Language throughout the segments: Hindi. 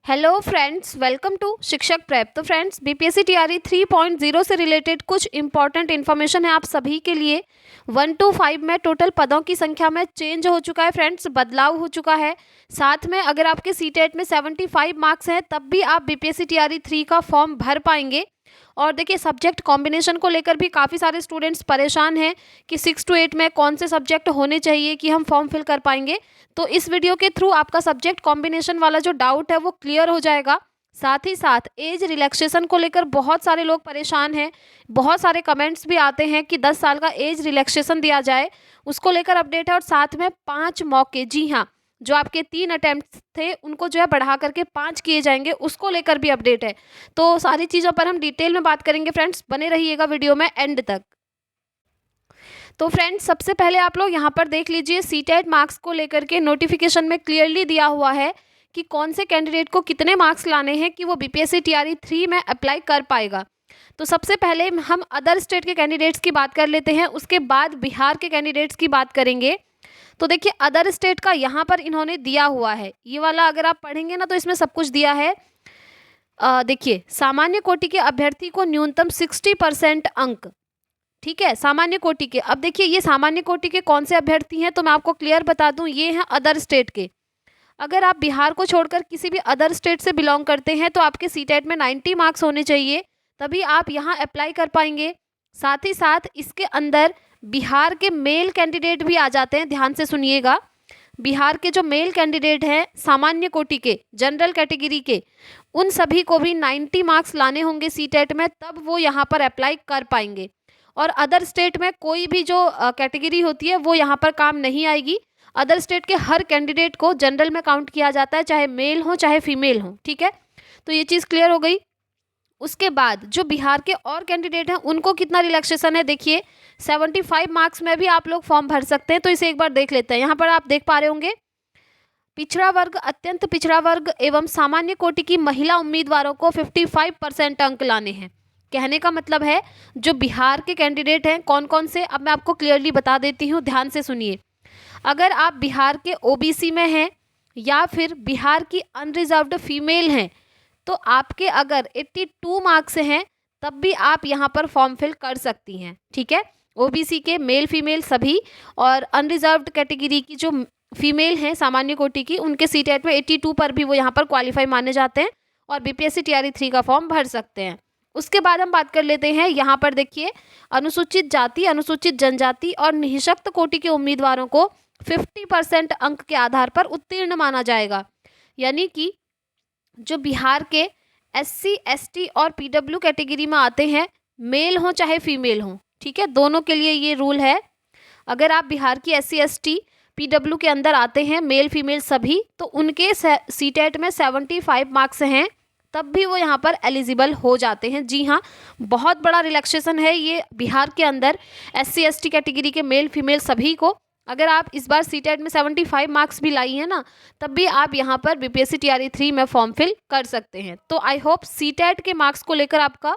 हेलो फ्रेंड्स, वेलकम टू शिक्षक प्रेप। तो फ्रेंड्स, बीपीएससी टीआरई 3.0 से रिलेटेड कुछ इंपॉर्टेंट इन्फॉर्मेशन है आप सभी के लिए। 1 to 5 में टोटल पदों की संख्या में चेंज हो चुका है फ्रेंड्स, बदलाव हो चुका है। साथ में अगर आपके सीटेट में 75 मार्क्स हैं तब भी आप बीपीएससी टीआरई 3 का फॉर्म भर पाएंगे। और देखिए, सब्जेक्ट कॉम्बिनेशन को लेकर भी काफ़ी सारे स्टूडेंट्स परेशान हैं कि 6 to 8 में कौन से सब्जेक्ट होने चाहिए कि हम फॉर्म फिल कर पाएंगे। तो इस वीडियो के थ्रू आपका सब्जेक्ट कॉम्बिनेशन वाला जो डाउट है वो क्लियर हो जाएगा। साथ ही साथ एज रिलैक्सेशन को लेकर बहुत सारे लोग परेशान हैं। बहुत सारे कमेंट्स भी आते हैं कि 10 साल का एज रिलैक्सेशन दिया जाए, उसको लेकर अपडेट है। और साथ में 5 मौके, जी हाँ, जो आपके 3 अटेम्प्ट थे उनको जो है बढ़ा करके 5 किए जाएंगे, उसको लेकर भी अपडेट है। तो सारी चीज़ों पर हम डिटेल में बात करेंगे फ्रेंड्स, बने रहिएगा वीडियो में एंड तक। तो फ्रेंड्स, सबसे पहले आप लोग यहाँ पर देख लीजिए, सीटेट मार्क्स को लेकर के नोटिफिकेशन में क्लियरली दिया हुआ है कि कौन से कैंडिडेट को कितने मार्क्स लाने हैं कि वो बीपीएससी टीआरई 3 में अप्लाई कर पाएगा। तो सबसे पहले हम अदर स्टेट के कैंडिडेट्स की बात कर लेते हैं, उसके बाद बिहार के कैंडिडेट्स की बात करेंगे। तो देखिए, अदर स्टेट का यहाँ पर इन्होंने दिया हुआ है, ये वाला अगर आप पढ़ेंगे ना तो इसमें सब कुछ दिया है। देखिए, सामान्य कोटि के अभ्यर्थी को न्यूनतम 60% अंक, ठीक है, सामान्य कोटि के। अब देखिए, ये सामान्य कोटि के कौन से अभ्यर्थी हैं, तो मैं आपको क्लियर बता दूं, ये हैं अदर स्टेट के। अगर आप बिहार को छोड़कर किसी भी अदर स्टेट से बिलोंग करते हैं तो आपके सीटेट में 90 मार्क्स होने चाहिए, तभी आप यहाँ अप्लाई कर पाएंगे। साथ ही साथ इसके अंदर बिहार के मेल कैंडिडेट भी आ जाते हैं, ध्यान से सुनिएगा। बिहार के जो मेल कैंडिडेट हैं सामान्य कोटि के, जनरल कैटेगरी के, उन सभी को भी 90 मार्क्स लाने होंगे सीटेट में, तब वो यहाँ पर अप्लाई कर पाएंगे। और अदर स्टेट में कोई भी जो कैटेगरी होती है वो यहाँ पर काम नहीं आएगी। अदर स्टेट के हर कैंडिडेट को जनरल में काउंट किया जाता है, चाहे मेल हो चाहे फीमेल हो, ठीक है। तो ये चीज़ क्लियर हो गई। उसके बाद जो बिहार के और कैंडिडेट हैं उनको कितना रिलैक्सेशन है, देखिए 75 मार्क्स में भी आप लोग फॉर्म भर सकते हैं। तो इसे एक बार देख लेते हैं। यहाँ पर आप देख पा रहे होंगे, पिछड़ा वर्ग, अत्यंत पिछड़ा वर्ग एवं सामान्य कोटि की महिला उम्मीदवारों को 55% अंक लाने हैं। कहने का मतलब है, जो बिहार के कैंडिडेट हैं कौन कौन से, अब मैं आपको क्लियरली बता देती हूँ, ध्यान से सुनिए। अगर आप बिहार के ओबीसी में हैं या फिर बिहार की अनरिजर्व्ड फीमेल हैं, तो आपके अगर 82 मार्क्स हैं तब भी आप यहाँ पर फॉर्म फिल कर सकती हैं, ठीक है। ओबीसी के मेल फीमेल सभी, और अनरिजर्व्ड कैटेगरी की जो फीमेल हैं सामान्य कोटि की, उनके सीटेट में 82 पर भी वो यहाँ पर क्वालिफाई माने जाते हैं और बीपीएससी टीआरई 3 का फॉर्म भर सकते हैं। उसके बाद हम बात कर लेते हैं, यहाँ पर देखिए, अनुसूचित जाति, अनुसूचित जनजाति और निःशक्त कोटि के उम्मीदवारों को 50% अंक के आधार पर उत्तीर्ण माना जाएगा। यानी कि जो बिहार के एससी, एसटी और पीडब्ल्यू कैटेगरी में आते हैं, मेल हो चाहे फीमेल हो, ठीक है, दोनों के लिए ये रूल है। अगर आप बिहार की एससी, एसटी, पीडब्ल्यू के अंदर आते हैं, मेल फीमेल सभी, तो उनके सीटेट में 75 मार्क्स हैं तब भी वो यहाँ पर एलिजिबल हो जाते हैं। जी हाँ, बहुत बड़ा रिलैक्सेशन है ये बिहार के अंदर एससी, एसटी कैटेगरी के मेल फीमेल सभी को। अगर आप इस बार सीटेट में 75 मार्क्स भी लाई हैं ना, तब भी आप यहाँ पर बीपीएससी टीआरई 3 में फॉर्म फिल कर सकते हैं। तो आई होप सीटेट के मार्क्स को लेकर आपका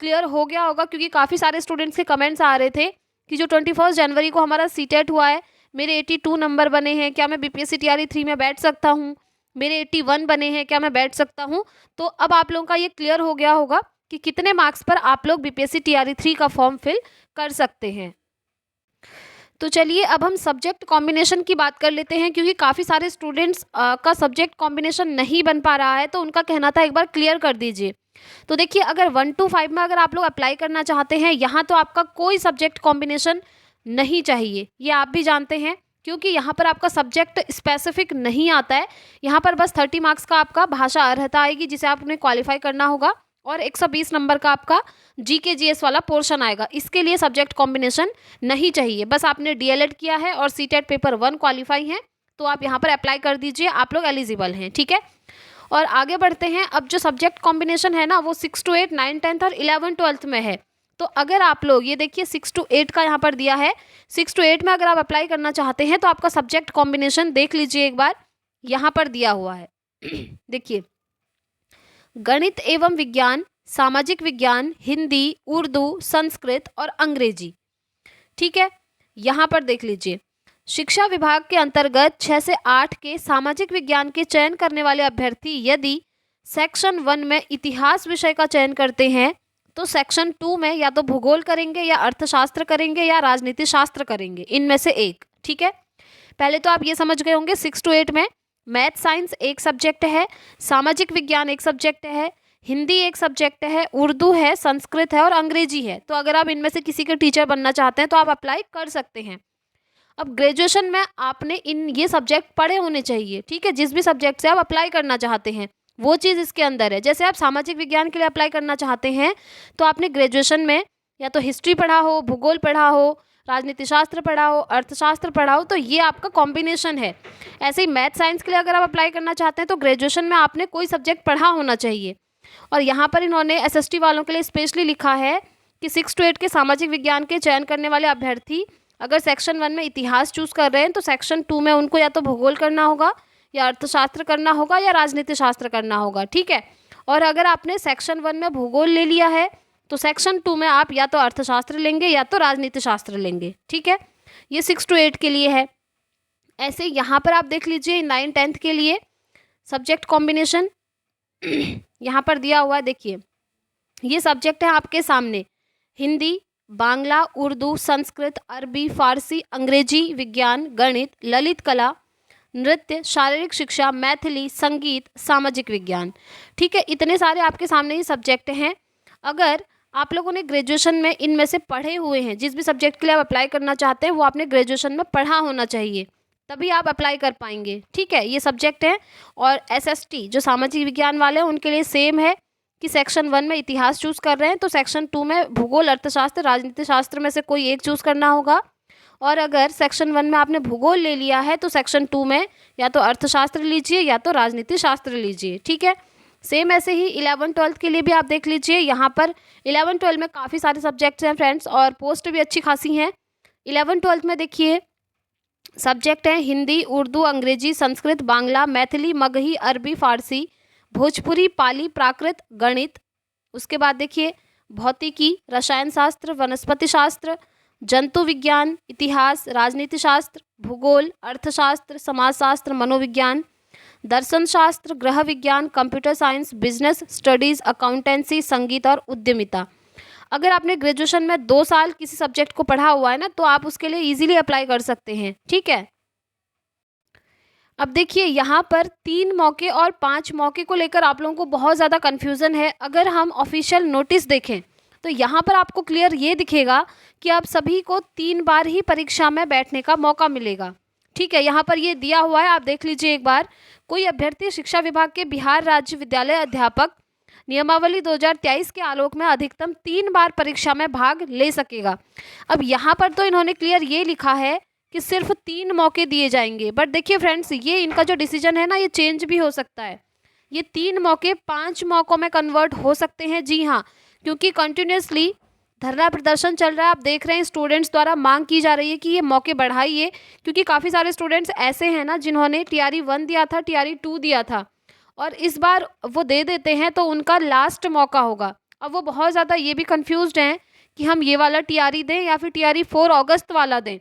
क्लियर हो गया होगा, क्योंकि काफ़ी सारे स्टूडेंट्स के कमेंट्स आ रहे थे कि जो 21 जनवरी को हमारा सीटेट हुआ है, मेरे 82 नंबर बने हैं, क्या मैं बीपीएससी टीआरई 3 में बैठ सकता हूँ, मेरे 81 बने हैं, क्या मैं बैठ सकता हूँ। तो अब आप लोगों का ये क्लियर हो गया होगा कि कितने मार्क्स पर आप लोग बीपीएससी टीआरई 3 का फॉर्म फिल कर सकते हैं। तो चलिए, अब हम सब्जेक्ट कॉम्बिनेशन की बात कर लेते हैं, क्योंकि काफ़ी सारे स्टूडेंट्स का सब्जेक्ट कॉम्बिनेशन नहीं बन पा रहा है, तो उनका कहना था एक बार क्लियर कर दीजिए। तो देखिए, अगर 1 to 5 में अगर आप लोग अप्लाई करना चाहते हैं, यहाँ तो आपका कोई सब्जेक्ट कॉम्बिनेशन नहीं चाहिए, ये आप भी जानते हैं, क्योंकि यहाँ पर आपका सब्जेक्ट स्पेसिफिक नहीं आता है। यहाँ पर बस 30 मार्क्स का आपका भाषा अर्हता आएगी, जिसे आपने क्वालिफाई करना होगा, और 120 नंबर का आपका जीके जीएस वाला पोर्शन आएगा। इसके लिए सब्जेक्ट कॉम्बिनेशन नहीं चाहिए। बस आपने डीएलएड किया है और सीटेट पेपर 1 क्वालिफाई है, तो आप यहाँ पर अप्लाई कर दीजिए, आप लोग एलिजिबल हैं, ठीक है। और आगे बढ़ते हैं। अब जो सब्जेक्ट कॉम्बिनेशन है ना, वो 6 to 8, 9, 10th और 11, 12th में है। तो अगर आप लोग ये देखिए 6 to 8 का यहाँ पर दिया है, 6 to 8 में अगर आप अप्लाई करना चाहते हैं तो आपका सब्जेक्ट कॉम्बिनेशन देख लीजिए एक बार, यहाँ पर दिया हुआ है। देखिए, गणित एवं विज्ञान, सामाजिक विज्ञान, हिंदी, उर्दू, संस्कृत और अंग्रेजी, ठीक है। यहाँ पर देख लीजिए, शिक्षा विभाग के अंतर्गत 6 से 8 के सामाजिक विज्ञान के चयन करने वाले अभ्यर्थी यदि सेक्शन 1 में इतिहास विषय का चयन करते हैं तो सेक्शन 2 में या तो भूगोल करेंगे या अर्थशास्त्र करेंगे या राजनीति शास्त्र करेंगे, इनमें से एक। ठीक है, पहले तो आप ये समझ गए होंगे 6 to 8 में मैथ साइंस एक सब्जेक्ट है, सामाजिक विज्ञान एक सब्जेक्ट है, हिंदी एक सब्जेक्ट है, उर्दू है, संस्कृत है और अंग्रेजी है। तो अगर आप इनमें से किसी के टीचर बनना चाहते हैं तो आप अप्लाई कर सकते हैं। अब ग्रेजुएशन में आपने ये सब्जेक्ट पढ़े होने चाहिए। ठीक है, जिस भी सब्जेक्ट से आप अप्लाई करना चाहते हैं वो चीज़ इसके अंदर है। जैसे आप सामाजिक विज्ञान के लिए अप्लाई करना चाहते हैं तो आपने ग्रेजुएशन में या तो हिस्ट्री पढ़ा हो, भूगोल पढ़ा हो, राजनीति शास्त्र पढ़ा हो, अर्थशास्त्र पढ़ा हो, तो ये आपका कॉम्बिनेशन है। ऐसे ही मैथ साइंस के लिए अगर आप अप्लाई करना चाहते हैं तो ग्रेजुएशन में आपने कोई सब्जेक्ट पढ़ा होना चाहिए। और यहाँ पर इन्होंने एसएसटी वालों के लिए स्पेशली लिखा है कि 6 to 8 के सामाजिक विज्ञान के चयन करने वाले अभ्यर्थी अगर सेक्शन 1 में इतिहास चूज कर रहे हैं तो सेक्शन 2 में उनको या तो भूगोल करना होगा या अर्थशास्त्र करना होगा या राजनीति शास्त्र करना होगा। ठीक है, और अगर आपने सेक्शन 1 में भूगोल ले लिया है तो सेक्शन 2 में आप या तो अर्थशास्त्र लेंगे या तो राजनीति शास्त्र लेंगे। ठीक है, ये 6 to 8 के लिए है। ऐसे यहाँ पर आप देख लीजिए 9 10th के लिए सब्जेक्ट कॉम्बिनेशन यहाँ पर दिया हुआ है। देखिए ये सब्जेक्ट है आपके सामने, हिंदी, बांग्ला, उर्दू, संस्कृत, अरबी, फारसी, अंग्रेजी, विज्ञान, गणित, ललित कला, नृत्य, शारीरिक शिक्षा, मैथिली, संगीत, सामाजिक विज्ञान। ठीक है, इतने सारे आपके सामने ही सब्जेक्ट हैं। अगर आप लोगों ने ग्रेजुएशन में इनमें से पढ़े हुए हैं, जिस भी सब्जेक्ट के लिए आप अप्लाई करना चाहते हैं वो आपने ग्रेजुएशन में पढ़ा होना चाहिए, तभी आप अप्लाई कर पाएंगे। ठीक है, ये सब्जेक्ट है। और एसएसटी जो सामाजिक विज्ञान वाले हैं उनके लिए सेम है कि सेक्शन 1 में इतिहास चूज़ कर रहे हैं तो सेक्शन 2 में भूगोल, अर्थशास्त्र, राजनीति शास्त्र में से कोई एक चूज़ करना होगा। और अगर सेक्शन 1 में आपने भूगोल ले लिया है तो सेक्शन 2 में या तो अर्थशास्त्र लीजिए या तो राजनीति शास्त्र लीजिए। ठीक है, सेम ऐसे ही 11 12 के लिए भी आप देख लीजिए। यहाँ पर 11 12 में काफ़ी सारे सब्जेक्ट्स हैं फ्रेंड्स और पोस्ट भी अच्छी खासी हैं। 11 12 में देखिए सब्जेक्ट हैं हिंदी, उर्दू, अंग्रेजी, संस्कृत, बांग्ला, मैथिली, मगही, अरबी, फारसी, भोजपुरी, पाली, प्राकृत, गणित। उसके बाद देखिए भौतिकी, रसायन शास्त्र, वनस्पति शास्त्र, जंतु विज्ञान, इतिहास, राजनीति शास्त्र, भूगोल, अर्थशास्त्र, समाजशास्त्र, मनोविज्ञान, दर्शन शास्त्र, गृह विज्ञान, computer science, business studies, accountancy, संगीत और उद्यमिता। अगर आपने ग्रेजुएशन में 2 साल किसी सब्जेक्ट को पढ़ा हुआ है ना तो आप उसके लिए इजीली अप्लाई कर सकते हैं। ठीक है, अब देखिए यहाँ पर 3 मौके और 5 मौके को लेकर आप लोगों को बहुत ज़्यादा कन्फ्यूज़न है। अगर हम ऑफिशियल नोटिस देखें तो यहाँ पर आपको क्लियर ये दिखेगा कि आप सभी को 3 बार ही परीक्षा में बैठने का मौका मिलेगा। ठीक है, यहाँ पर ये दिया हुआ है, आप देख लीजिए एक बार। कोई अभ्यर्थी शिक्षा विभाग के बिहार राज्य विद्यालय अध्यापक नियमावली 2023 के आलोक में अधिकतम 3 बार परीक्षा में भाग ले सकेगा। अब यहाँ पर तो इन्होंने क्लियर ये लिखा है कि सिर्फ 3 मौके दिए जाएंगे, बट देखिए फ्रेंड्स ये इनका जो डिसीजन है ना ये चेंज भी हो सकता है। ये 3 मौके 5 मौकों में कन्वर्ट हो सकते हैं। जी हाँ, क्योंकि कंटिन्यूसली धरना प्रदर्शन चल रहा है। आप देख रहे हैं स्टूडेंट्स द्वारा मांग की जा रही है कि ये मौके बढ़ाइए, क्योंकि काफ़ी सारे स्टूडेंट्स ऐसे हैं ना जिन्होंने TRE 1 दिया था, TRE 2 दिया था और इस बार वो दे देते हैं तो उनका लास्ट मौका होगा। अब वो बहुत ज़्यादा ये भी कंफ्यूज्ड हैं कि हम ये वाला TRE दें या फिर TRE 4 अगस्त वाला दें।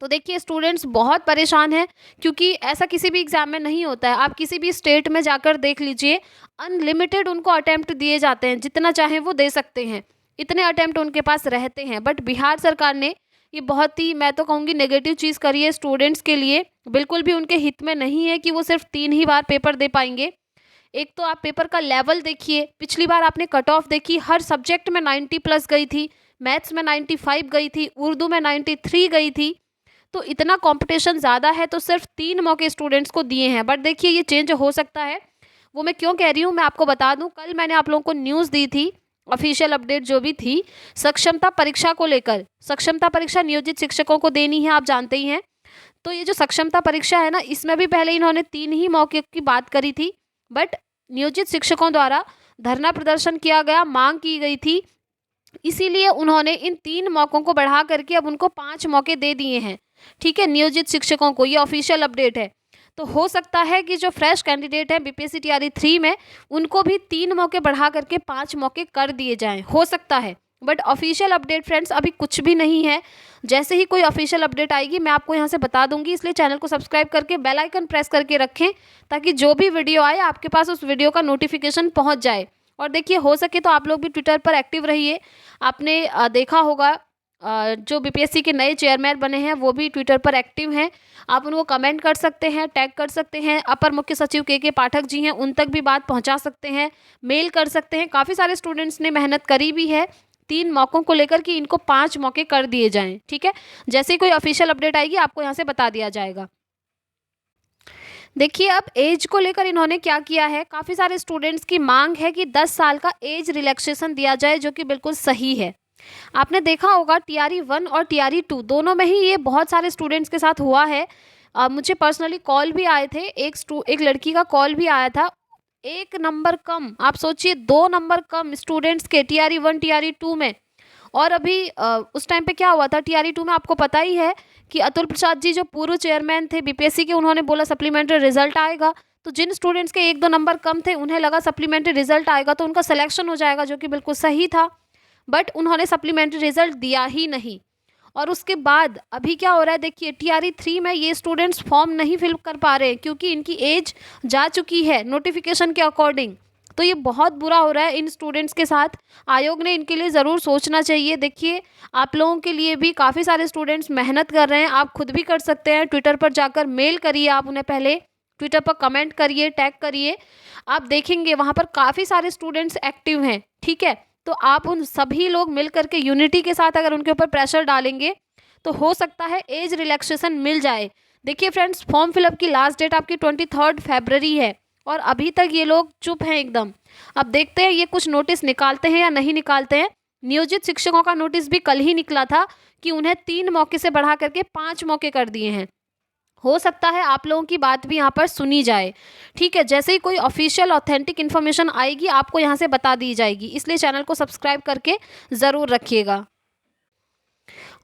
तो देखिए स्टूडेंट्स बहुत परेशान हैं क्योंकि ऐसा किसी भी एग्ज़ाम में नहीं होता है। आप किसी भी स्टेट में जाकर देख लीजिए, अनलिमिटेड उनको अटैम्प्ट दिए जाते हैं, जितना चाहें वो दे सकते हैं, इतने अटैम्प्ट उनके पास रहते हैं। बट बिहार सरकार ने ये बहुत ही, मैं तो कहूँगी, नेगेटिव चीज़ करी है स्टूडेंट्स के लिए। बिल्कुल भी उनके हित में नहीं है कि वो सिर्फ 3 ही बार पेपर दे पाएंगे। एक तो आप पेपर का लेवल देखिए, पिछली बार आपने कट ऑफ देखी, हर सब्जेक्ट में 90+ गई थी, मैथ्स में 95 गई थी, उर्दू में 93 गई थी। तो इतना कंपटीशन ज़्यादा है तो सिर्फ 3 मौके स्टूडेंट्स को दिए हैं। बट देखिए ये चेंज हो सकता है। वो मैं क्यों कह रही हूँ मैं आपको बता दूँ। कल मैंने आप लोगों को न्यूज़ दी थी, ऑफिशियल अपडेट जो भी थी, सक्षमता परीक्षा को लेकर। सक्षमता परीक्षा नियोजित शिक्षकों को देनी है, आप जानते ही हैं। तो ये जो सक्षमता परीक्षा है ना, इसमें भी पहले इन्होंने 3 ही मौके की बात करी थी, बट नियोजित शिक्षकों द्वारा धरना प्रदर्शन किया गया, मांग की गई थी, इसीलिए उन्होंने इन 3 मौकों को बढ़ा करके अब उनको 5 मौके दे दिए हैं। ठीक है, नियोजित शिक्षकों को, ये ऑफिशियल अपडेट है। तो हो सकता है कि जो फ्रेश कैंडिडेट हैं BPSC TRE 3 में, उनको भी 3 मौके बढ़ा करके 5 मौके कर दिए जाएं, हो सकता है। बट ऑफिशियल अपडेट फ्रेंड्स अभी कुछ भी नहीं है। जैसे ही कोई ऑफिशियल अपडेट आएगी मैं आपको यहाँ से बता दूंगी, इसलिए चैनल को सब्सक्राइब करके बेल आइकन प्रेस करके रखें ताकि जो भी वीडियो आए आपके पास उस वीडियो का नोटिफिकेशन पहुँच जाए। और देखिए हो सके तो आप लोग भी ट्विटर पर एक्टिव रहिए। आपने देखा होगा जो बीपीएससी के नए चेयरमैन बने हैं वो भी ट्विटर पर एक्टिव हैं। आप उनको कमेंट कर सकते हैं, टैग कर सकते हैं। अपर मुख्य सचिव के पाठक जी हैं, उन तक भी बात पहुंचा सकते हैं, मेल कर सकते हैं। काफ़ी सारे स्टूडेंट्स ने मेहनत करी भी है 3 मौक़ों को लेकर कि इनको 5 मौके कर दिए जाएं। ठीक है, जैसे ही कोई ऑफिशियल अपडेट आएगी आपको यहाँ से बता दिया जाएगा। देखिए अब एज को लेकर इन्होंने क्या किया है, काफ़ी सारे स्टूडेंट्स की मांग है कि 10 साल का एज रिलैक्सेशन दिया जाए, जो कि बिल्कुल सही है। आपने देखा होगा TRE 1 और TRE 2 दोनों में ही ये बहुत सारे स्टूडेंट्स के साथ हुआ है। मुझे पर्सनली कॉल भी आए थे, एक लड़की का कॉल भी आया था। 1 नंबर कम, आप सोचिए 2 नंबर कम स्टूडेंट्स के TRE 1 TRE 2 में। और अभी उस टाइम पे क्या हुआ था TRE 2 में, आपको पता ही है कि अतुल प्रसाद जी जो पूर्व चेयरमैन थे बीपीएससी के, उन्होंने बोला सप्लीमेंट्री रिजल्ट आएगा। तो जिन स्टूडेंट्स के 1-2 नंबर कम थे उन्हें लगा सप्लीमेंट्री रिजल्ट आएगा तो उनका सिलेक्शन हो जाएगा, जो कि बिल्कुल सही था। बट उन्होंने सप्लीमेंट्री रिजल्ट दिया ही नहीं। और उसके बाद अभी क्या हो रहा है, देखिए TRE 3 में ये स्टूडेंट्स फॉर्म नहीं फिल कर पा रहे क्योंकि इनकी एज जा चुकी है नोटिफिकेशन के अकॉर्डिंग। तो ये बहुत बुरा हो रहा है इन स्टूडेंट्स के साथ। आयोग ने इनके लिए ज़रूर सोचना चाहिए। देखिए आप लोगों के लिए भी काफ़ी सारे स्टूडेंट्स मेहनत कर रहे हैं, आप खुद भी कर सकते हैं। ट्विटर पर जाकर मेल करिए, आप उन्हें पहले ट्विटर पर कमेंट करिए, टैग करिए, आप देखेंगे वहाँ पर काफ़ी सारे स्टूडेंट्स एक्टिव हैं। ठीक है, तो आप उन सभी लोग मिल करके यूनिटी के साथ अगर उनके ऊपर प्रेशर डालेंगे तो हो सकता है एज रिलैक्सेशन मिल जाए। देखिए फ्रेंड्स, फॉर्म फिलअप की लास्ट डेट आपकी 23 फरवरी है और अभी तक ये लोग चुप हैं एकदम। अब देखते हैं ये कुछ नोटिस निकालते हैं या नहीं निकालते हैं। नियोजित शिक्षकों का नोटिस भी कल ही निकला था कि उन्हें 3 मौके से बढ़ा करके 5 मौके कर दिए हैं। हो सकता है आप लोगों की बात भी यहाँ पर सुनी जाए। ठीक है, जैसे ही कोई ऑफिशियल ऑथेंटिक इन्फॉर्मेशन आएगी आपको यहाँ से बता दी जाएगी, इसलिए चैनल को सब्सक्राइब करके ज़रूर रखिएगा।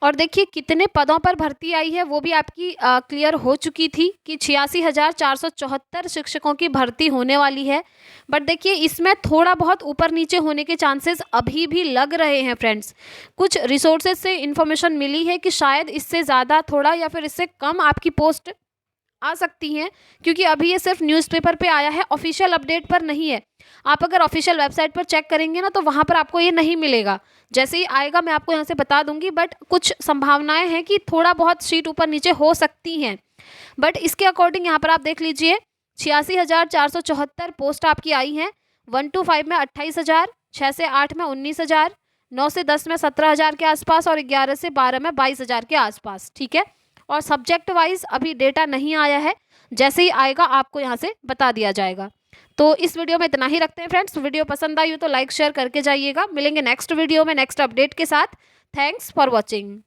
और देखिए कितने पदों पर भर्ती आई है वो भी आपकी क्लियर हो चुकी थी कि 86,474 शिक्षकों की भर्ती होने वाली है। बट देखिए इसमें थोड़ा बहुत ऊपर नीचे होने के चांसेस अभी भी लग रहे हैं फ्रेंड्स। कुछ रिसोर्सेज से इन्फॉर्मेशन मिली है कि शायद इससे ज़्यादा थोड़ा या फिर इससे कम आपकी पोस्ट आ सकती हैं, क्योंकि अभी ये सिर्फ न्यूज़पेपर पे आया है, ऑफिशियल अपडेट पर नहीं है। आप अगर ऑफिशियल वेबसाइट पर चेक करेंगे ना तो वहाँ पर आपको ये नहीं मिलेगा। जैसे ही आएगा मैं आपको यहाँ से बता दूंगी, बट कुछ संभावनाएं हैं कि थोड़ा बहुत सीट ऊपर नीचे हो सकती हैं। बट इसके अकॉर्डिंग यहाँ पर आप देख लीजिए 86,474 पोस्ट आपकी आई हैं। 1 to 5 में 28,000, 6 से 8 में 19,000, 9 से 10 में 17,000 के आसपास और 11 से 12 में 22,000 के आसपास। ठीक है, और सब्जेक्ट वाइज अभी डेटा नहीं आया है, जैसे ही आएगा आपको यहाँ से बता दिया जाएगा। तो इस वीडियो में इतना ही रखते हैं फ्रेंड्स। वीडियो पसंद आई हो तो लाइक शेयर करके जाइएगा। मिलेंगे नेक्स्ट वीडियो में नेक्स्ट अपडेट के साथ। Thanks for watching.